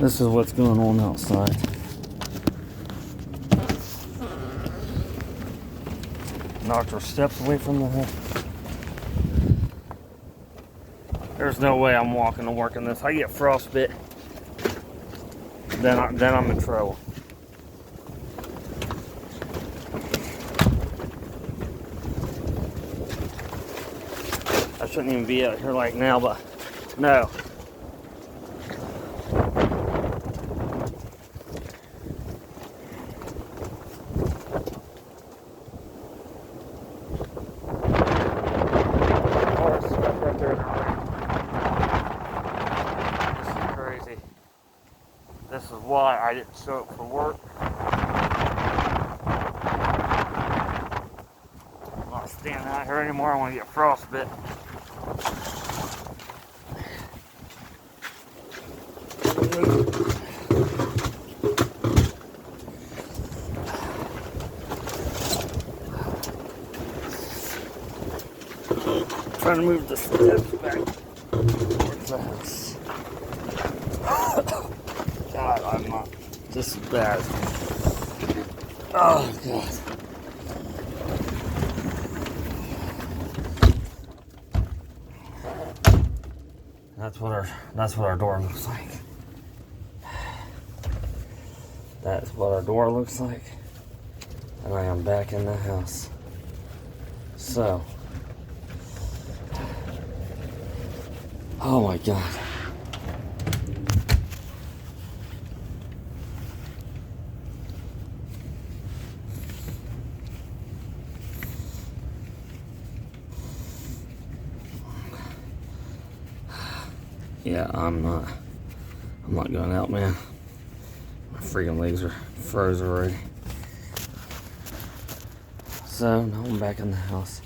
This is what's going on outside. Knocked our steps away from the house. There's no way I'm walking to work in this. I get frostbite, then I'm in trouble. I shouldn't even be out here like now, but no. This is why I didn't show up for work. I'm not standing out here anymore. I want to get frostbite. Trying to move the steps back towards the house. God, I'm not. This is bad. Oh God. That's what our door looks like. That's what our door looks like. And I am back in the house. So. Oh my God. Yeah, I'm not going out, man. My freaking legs are froze already. So now I'm back in the house.